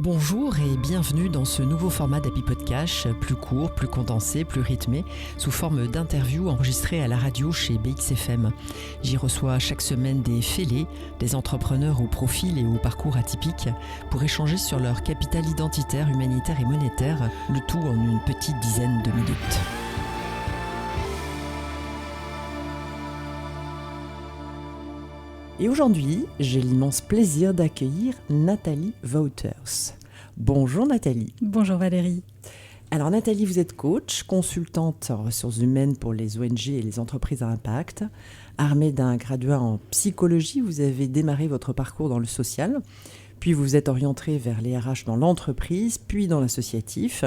Bonjour et bienvenue dans ce nouveau format d'Happy Podcast, plus court, plus condensé, plus rythmé, sous forme d'interviews enregistrées à la radio chez BXFM. J'y reçois chaque semaine des fêlés, des entrepreneurs au profil et au parcours atypiques, pour échanger sur leur capital identitaire, humanitaire et monétaire, le tout en une petite dizaine de minutes. Et aujourd'hui, j'ai l'immense plaisir d'accueillir Nathalie Wouters. Bonjour Nathalie. Bonjour Valérie. Alors Nathalie, vous êtes coach, consultante en ressources humaines pour les ONG et les entreprises à impact. Armée d'un graduat en psychologie, vous avez démarré votre parcours dans le social, puis vous vous êtes orientée vers les RH dans l'entreprise, puis dans l'associatif.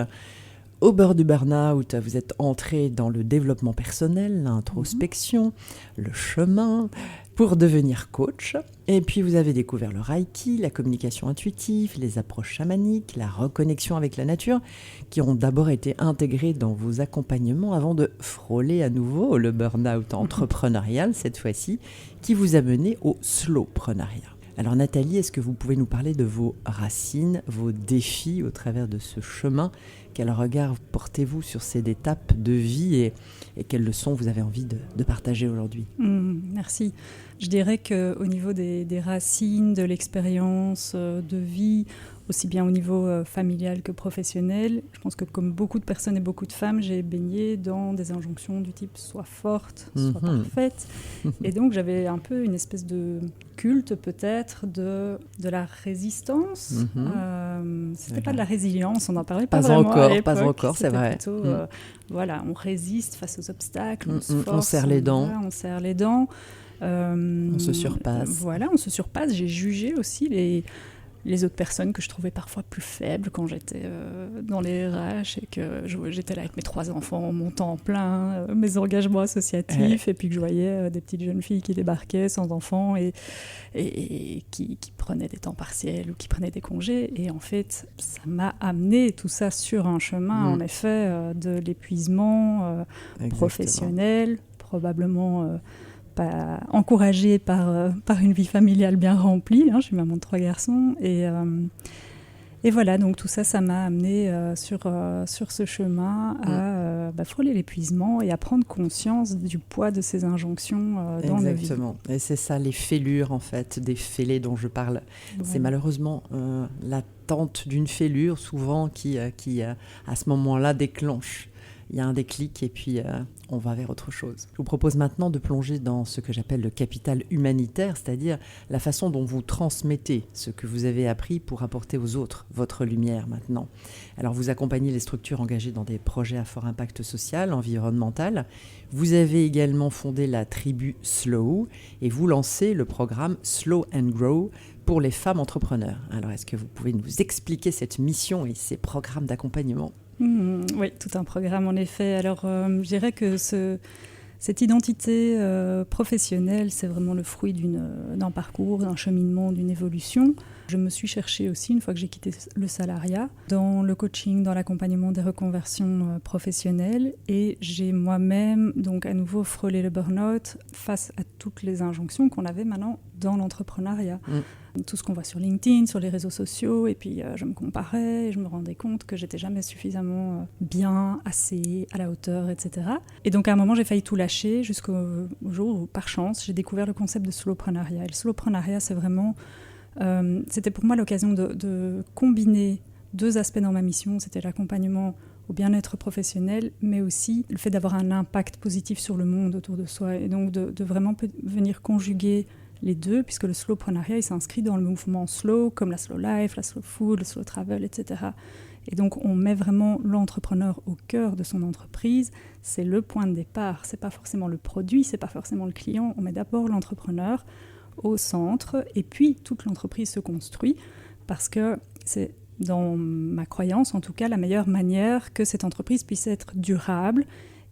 Au bord du burn-out, vous êtes entrée dans le développement personnel, l'introspection, le chemin pour devenir coach. Et puis vous avez découvert le Reiki, la communication intuitive, les approches chamaniques, la reconnexion avec la nature, qui ont d'abord été intégrées dans vos accompagnements avant de frôler à nouveau le burn-out entrepreneurial, cette fois-ci, qui vous a mené au slowpreneuriat. Alors Nathalie, est-ce que vous pouvez nous parler de vos racines, vos défis au travers de ce chemin ? Quel regard portez-vous sur ces étapes de vie et quelles leçons vous avez envie de partager aujourd'hui ? Merci. Je dirais qu'au niveau des racines, de l'expérience de vie, aussi bien au niveau familial que professionnel, je pense que comme beaucoup de personnes et beaucoup de femmes, j'ai baigné dans des injonctions du type sois forte, sois parfaite. Et donc j'avais un peu une espèce de culte peut-être de la résistance. C'était pas de la résilience, on n'en parlait pas vraiment à l'époque. Pas encore, c'est vrai. Plutôt, voilà, on résiste face aux obstacles, on se force, on serre les dents. On serre les dents. On se surpasse. Voilà, on se surpasse. J'ai jugé aussi les autres personnes que je trouvais parfois plus faibles quand j'étais dans les RH et que j'étais là avec mes 3 enfants, mon temps plein, mes engagements associatifs, et puis que je voyais des petites jeunes filles qui débarquaient sans enfants et qui prenaient des temps partiels ou qui prenaient des congés. Et en fait, ça m'a amené tout ça sur un chemin, en effet, de l'épuisement professionnel, probablement... pas encouragée par une vie familiale bien remplie. Je suis maman de 3 garçons. Et voilà, donc tout ça, ça m'a amenée sur ce chemin à frôler l'épuisement et à prendre conscience du poids de ces injonctions dans la vie. Exactement. Et c'est ça, les fêlures, en fait, des fêlés dont je parle. Ouais. C'est malheureusement l'attente d'une fêlure, souvent, qui à ce moment-là, déclenche. Il y a un déclic et puis on va vers autre chose. Je vous propose maintenant de plonger dans ce que j'appelle le capital humanitaire, c'est-à-dire la façon dont vous transmettez ce que vous avez appris pour apporter aux autres votre lumière maintenant. Alors vous accompagnez les structures engagées dans des projets à fort impact social, environnemental. Vous avez également fondé la tribu Slow et vous lancez le programme Slow and Grow pour les femmes entrepreneurs. Alors est-ce que vous pouvez nous expliquer cette mission et ces programmes d'accompagnement ? Oui, tout un programme en effet. Alors je dirais que cette identité professionnelle, c'est vraiment le fruit d'un parcours, d'un cheminement, d'une évolution. Je me suis cherchée aussi, une fois que j'ai quitté le salariat, dans le coaching, dans l'accompagnement des reconversions professionnelles. Et j'ai moi-même, donc à nouveau, frôlé le burn-out face à toutes les injonctions qu'on avait maintenant dans l'entrepreneuriat. Tout ce qu'on voit sur LinkedIn, sur les réseaux sociaux. Et puis je me comparais et je me rendais compte que j'étais jamais suffisamment bien, assez, à la hauteur, etc. Et donc à un moment, j'ai failli tout lâcher jusqu'au jour où, par chance, j'ai découvert le concept de slowpreneuriat. Et le slowpreneuriat, c'est vraiment... c'était pour moi l'occasion de combiner 2 aspects dans ma mission. C'était l'accompagnement au bien-être professionnel, mais aussi le fait d'avoir un impact positif sur le monde autour de soi. Et donc de vraiment venir conjuguer les 2, puisque le slowpreneuriat, il s'inscrit dans le mouvement slow, comme la slow life, la slow food, le slow travel, etc. Et donc on met vraiment l'entrepreneur au cœur de son entreprise. C'est le point de départ. C'est pas forcément le produit, c'est pas forcément le client. On met d'abord l'entrepreneur au centre, et puis toute l'entreprise se construit, parce que c'est, dans ma croyance en tout cas, la meilleure manière que cette entreprise puisse être durable,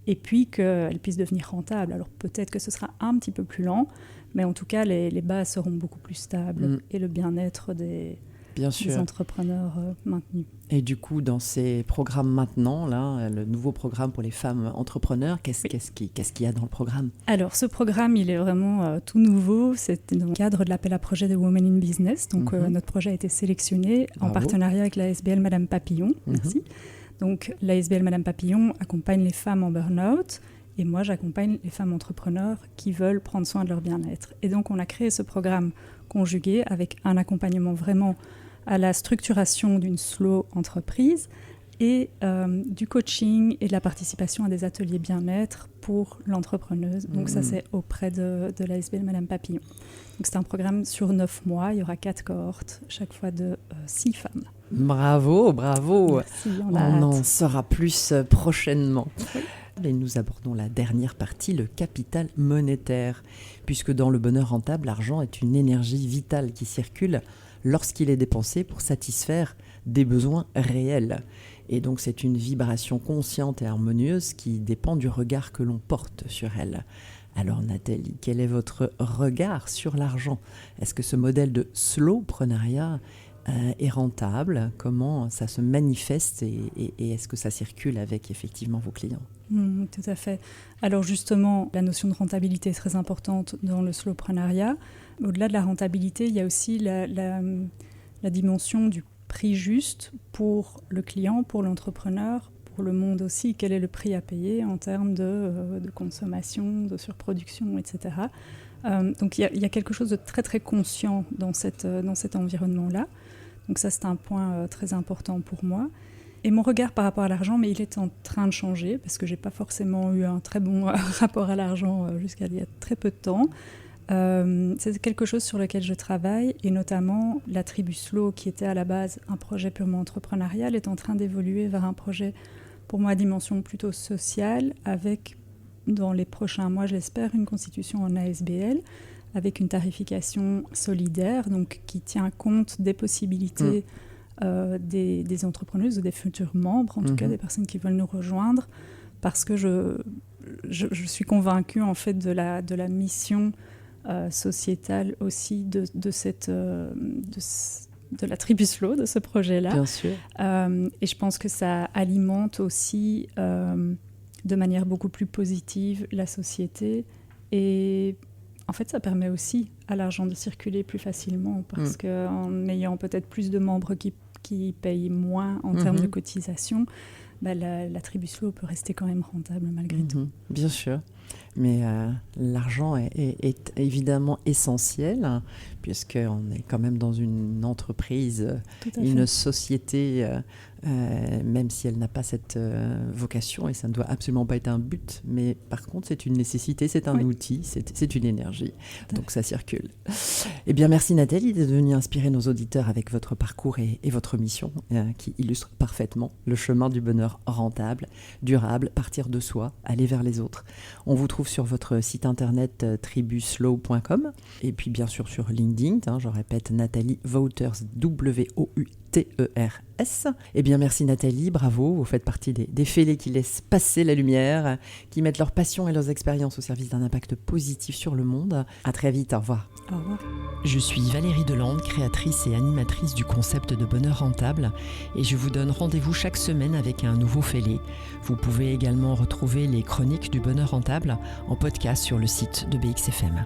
et puis qu'elle puisse devenir rentable. Alors peut-être que ce sera un petit peu plus lent, mais en tout cas les bases seront beaucoup plus stables, et le bien-être Bien sûr. des entrepreneurs maintenus. Et du coup, dans ces programmes maintenant, là, le nouveau programme pour les femmes entrepreneurs, qu'est-ce qu'il y a dans le programme? Alors, ce programme, il est vraiment tout nouveau. C'est dans le cadre de l'appel à projet de Women in Business. Donc, notre projet a été sélectionné en partenariat avec la SBL Madame Papillon. Merci. Donc, la SBL Madame Papillon accompagne les femmes en burn-out. Et moi, j'accompagne les femmes entrepreneurs qui veulent prendre soin de leur bien-être. Et donc, on a créé ce programme conjugué avec un accompagnement vraiment à la structuration d'une slow entreprise et du coaching et de la participation à des ateliers bien-être pour l'entrepreneuse. Donc ça, c'est auprès de la SBL Madame Papillon. Donc c'est un programme sur 9 mois. Il y aura 4 cohortes, chaque fois de 6 femmes. Bravo, bravo. Merci, on en saura plus prochainement. Oui. Et nous abordons la dernière partie, le capital monétaire. Puisque dans le bonheur rentable, l'argent est une énergie vitale qui circule lorsqu'il est dépensé pour satisfaire des besoins réels. Et donc c'est une vibration consciente et harmonieuse qui dépend du regard que l'on porte sur elle. Alors Nathalie, quel est votre regard sur l'argent? Est-ce que ce modèle de slowpreneuriat est rentable? Comment ça se manifeste et est-ce que ça circule avec effectivement vos clients? Tout à fait. Alors justement, la notion de rentabilité est très importante dans le slowpreneuriat. Au-delà de la rentabilité, il y a aussi la dimension du prix juste pour le client, pour l'entrepreneur, pour le monde aussi. Quel est le prix à payer en termes de consommation, de surproduction, etc. Donc il y a quelque chose de très très conscient dans cet environnement-là. Donc ça, c'est un point très important pour moi. Et mon regard par rapport à l'argent, mais il est en train de changer parce que je n'ai pas forcément eu un très bon rapport à l'argent jusqu'à il y a très peu de temps. C'est quelque chose sur lequel je travaille et notamment la tribu Slow, qui était à la base un projet purement entrepreneurial, est en train d'évoluer vers un projet, pour moi, à dimension plutôt sociale, avec, dans les prochains mois, je l'espère, une constitution en ASBL, avec une tarification solidaire, donc qui tient compte des possibilités des entrepreneuses ou des futurs membres, en tout cas des personnes qui veulent nous rejoindre, parce que je suis convaincue en fait de la mission sociétale aussi de la tribu Slow, de ce projet-là. Bien sûr. Et je pense que ça alimente aussi de manière beaucoup plus positive la société. Et en fait, ça permet aussi à l'argent de circuler plus facilement parce qu'en ayant peut-être plus de membres qui payent moins en termes de cotisation, la tribu Slow peut rester quand même rentable malgré tout. Bien sûr. Mais l'argent est évidemment essentiel, puisqu'on est quand même dans une entreprise, une société, même si elle n'a pas cette vocation, et ça ne doit absolument pas être un but, mais par contre c'est une nécessité, c'est un outil, c'est une énergie, donc ça circule. Eh bien merci Nathalie d'être venue inspirer nos auditeurs avec votre parcours et votre mission, qui illustre parfaitement le chemin du bonheur rentable, durable, partir de soi, aller vers les autres. On vous trouve sur votre site internet tribuslow.com et puis bien sûr sur LinkedIn, je répète, Nathalie Wouters, W-O-U-T-E-R-S. Eh bien merci Nathalie, bravo, vous faites partie des fêlés qui laissent passer la lumière, qui mettent leur passion et leurs expériences au service d'un impact positif sur le monde. À très vite, au revoir. Au revoir. Je suis Valérie Delande, créatrice et animatrice du concept de bonheur rentable, et je vous donne rendez-vous chaque semaine avec un nouveau fêlé. Vous pouvez également retrouver les chroniques du bonheur rentable en podcast sur le site de BXFM.